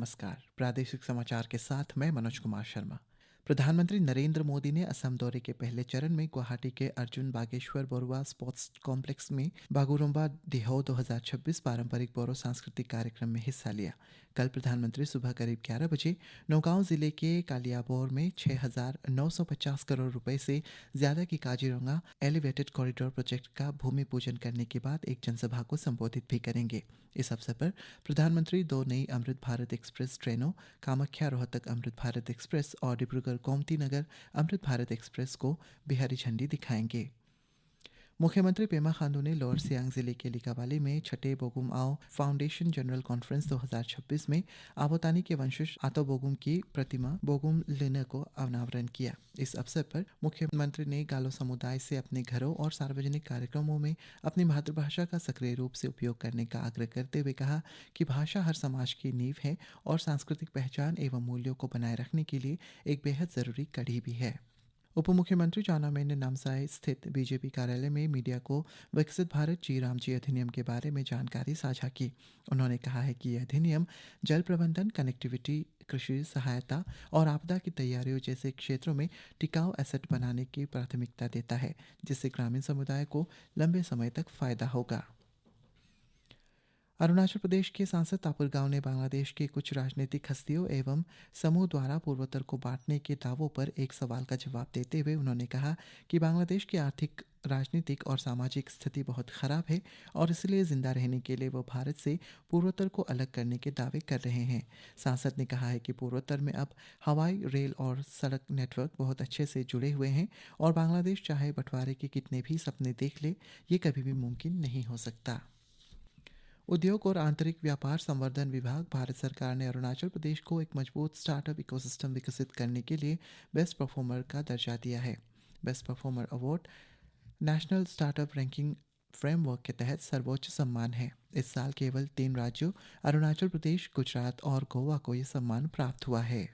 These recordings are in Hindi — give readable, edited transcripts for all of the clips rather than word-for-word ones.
नमस्कार। प्रादेशिक समाचार के साथ मैं मनोज कुमार शर्मा। प्रधानमंत्री नरेंद्र मोदी ने असम दौरे के पहले चरण में गुवाहाटी के अर्जुन बागेश्वर बोरुआ स्पोर्ट्स कॉम्प्लेक्स में बागुरुम्बा दिहाओ 2026 पारंपरिक बोरो सांस्कृतिक कार्यक्रम में हिस्सा लिया। कल प्रधानमंत्री सुबह करीब 11 बजे नौगांव जिले के कालियाबोर में 6,950 करोड़ रुपए से ज्यादा की काजीरंगा एलिवेटेड कॉरिडोर प्रोजेक्ट का भूमि पूजन करने के बाद एक जनसभा को संबोधित भी करेंगे। इस अवसर पर प्रधानमंत्री 2 नई अमृत भारत एक्सप्रेस ट्रेनों कामाख्या रोहतक अमृत भारत एक्सप्रेस और डिब्रूगढ़ गोमती नगर अमृत भारत एक्सप्रेस को हरी झंडी दिखाएंगे। मुख्यमंत्री पेमा खांडू ने लोअर सियांग जिले के लिकावाली में छठे बोगुम आओ फाउंडेशन जनरल कॉन्फ्रेंस 2026 में आबोतानी के वंशज आतो बोगुम की प्रतिमा बोगुम लिन को अनावरण किया। इस अवसर पर मुख्यमंत्री ने गालो समुदाय से अपने घरों और सार्वजनिक कार्यक्रमों में अपनी मातृभाषा का सक्रिय रूप से उपयोग करने का आग्रह करते हुए कहा कि भाषा हर समाज की नींव है और सांस्कृतिक पहचान एवं मूल्यों को बनाए रखने के लिए एक बेहद जरूरी कड़ी भी है। उप मुख्यमंत्री चाउना मेन ने नामसाई स्थित बीजेपी कार्यालय में मीडिया को विकसित भारत जी रामजी अधिनियम के बारे में जानकारी साझा की। उन्होंने कहा है कि यह अधिनियम जल प्रबंधन, कनेक्टिविटी, कृषि सहायता और आपदा की तैयारियों जैसे क्षेत्रों में टिकाऊ एसेट बनाने की प्राथमिकता देता है, जिससे ग्रामीण समुदाय को लंबे समय तक फायदा होगा। अरुणाचल प्रदेश के सांसद तापुर गांव ने बांग्लादेश के कुछ राजनीतिक हस्तियों एवं समूह द्वारा पूर्वोत्तर को बांटने के दावों पर एक सवाल का जवाब देते हुए उन्होंने कहा कि बांग्लादेश की आर्थिक, राजनीतिक और सामाजिक स्थिति बहुत खराब है और इसलिए जिंदा रहने के लिए वो भारत से पूर्वोत्तर को अलग करने के दावे कर रहे हैं। सांसद ने कहा है कि पूर्वोत्तर में अब हवाई, रेल और सड़क नेटवर्क बहुत अच्छे से जुड़े हुए हैं और बांग्लादेश चाहे बंटवारे के कितने भी सपने देख ले, ये कभी भी मुमकिन नहीं हो सकता। उद्योग और आंतरिक व्यापार संवर्धन विभाग भारत सरकार ने अरुणाचल प्रदेश को एक मजबूत स्टार्टअप इकोसिस्टम विकसित करने के लिए बेस्ट परफॉर्मर का दर्जा दिया है। Best performer award national startup ranking framework के तहत सर्वोच्च सम्मान है। इस साल केवल 3 राज्यों अरुणाचल प्रदेश, गुजरात और गोवा को यह सम्मान प्राप्त हुआ है।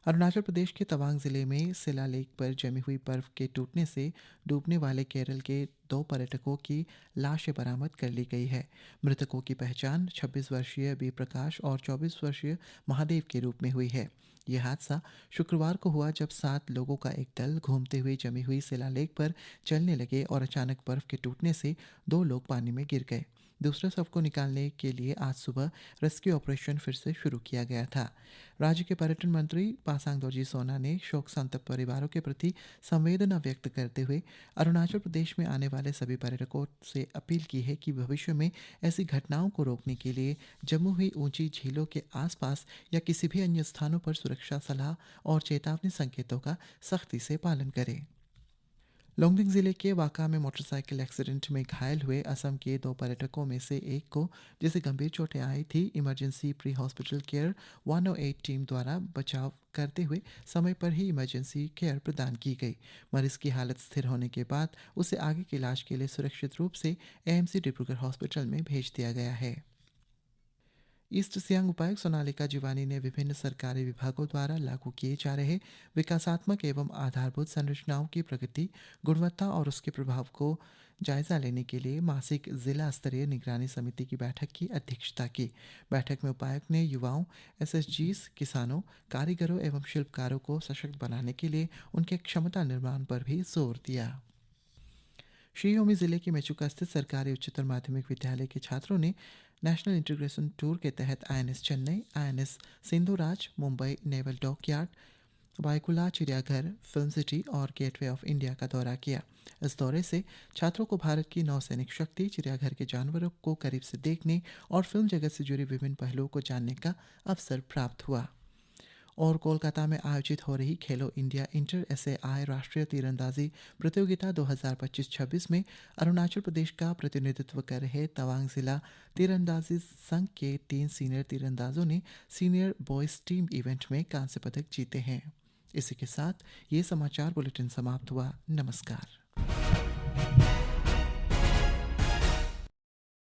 अरुणाचल प्रदेश के तवांग जिले में सिला लेक पर जमी हुई बर्फ के टूटने से डूबने वाले केरल के 2 पर्यटकों की लाशें बरामद कर ली गई है। मृतकों की पहचान 26 वर्षीय बी प्रकाश और 24 वर्षीय महादेव के रूप में हुई है। यह हादसा शुक्रवार को हुआ जब 7 लोगों का एक दल घूमते हुए जमी हुई सिला लेक पर चलने लगे और अचानक बर्फ के टूटने से 2 लोग पानी में गिर गए। दूसरे शव को निकालने के लिए आज सुबह रेस्क्यू ऑपरेशन फिर से शुरू किया गया था। राज्य के पर्यटन मंत्री पासांग दोरजी सोना ने शोक संतप्त परिवारों के प्रति संवेदना व्यक्त करते हुए अरुणाचल प्रदेश में आने वाले सभी पर्यटकों से अपील की है कि भविष्य में ऐसी घटनाओं को रोकने के लिए जमी हुई ऊंची झीलों के आसपास या किसी भी अन्य स्थानों पर सुरक्षा सलाह और चेतावनी संकेतों का सख्ती से पालन करें। लोंगडिंग जिले के वाका में मोटरसाइकिल एक्सीडेंट में घायल हुए असम के 2 पर्यटकों में से एक को, जिसे गंभीर चोटें आई थी, emergency pre hospital care 108 team द्वारा बचाव करते हुए समय पर ही इमरजेंसी केयर प्रदान की गई। मरीज की हालत स्थिर होने के बाद उसे आगे के इलाज के लिए सुरक्षित रूप से एएमसी डिब्रूगढ़ हॉस्पिटल में भेज दिया गया है। ईस्ट सियांग उपायुक्त सोनालिका जिवानी ने विभिन्न सरकारी विभागों द्वारा लागू किए जा रहे विकासात्मक एवं आधारभूत संरचनाओं की प्रगति, गुणवत्ता और उसके प्रभाव को जायजा लेने के लिए मासिक जिला स्तरीय निगरानी समिति की बैठक की अध्यक्षता की। बैठक में उपायुक्त ने युवाओं, एसएचजीज, किसानों, कारीगरों एवं शिल्पकारों को सशक्त बनाने के लिए उनके क्षमता निर्माण पर भी जोर दिया। श्री योमी जिले के मेचुका स्थित सरकारी उच्चतर माध्यमिक विद्यालय के छात्रों ने नेशनल इंटीग्रेशन टूर के तहत INS Chennai, INS Sindhuraj, Mumbai naval dockyard, Byculla चिड़ियाघर, फिल्म सिटी और गेटवे ऑफ इंडिया का दौरा किया। इस दौरे से छात्रों को भारत की नौसैनिक शक्ति, चिड़ियाघर के जानवरों को करीब से देखने और फिल्म जगत से जुड़े विभिन्न पहलुओं को जानने का अवसर प्राप्त हुआ। और कोलकाता में आयोजित हो रही खेलो इंडिया इंटर एसएआई राष्ट्रीय तीरंदाजी प्रतियोगिता 2025-26 में अरुणाचल प्रदेश का प्रतिनिधित्व कर रहे तवांग जिला तीरंदाजी संघ के 3 सीनियर तीरंदाजों ने सीनियर बॉयज टीम इवेंट में कांस्य पदक जीते हैं। इसी के साथ ये समाचार बुलेटिन समाप्त हुआ। नमस्कार।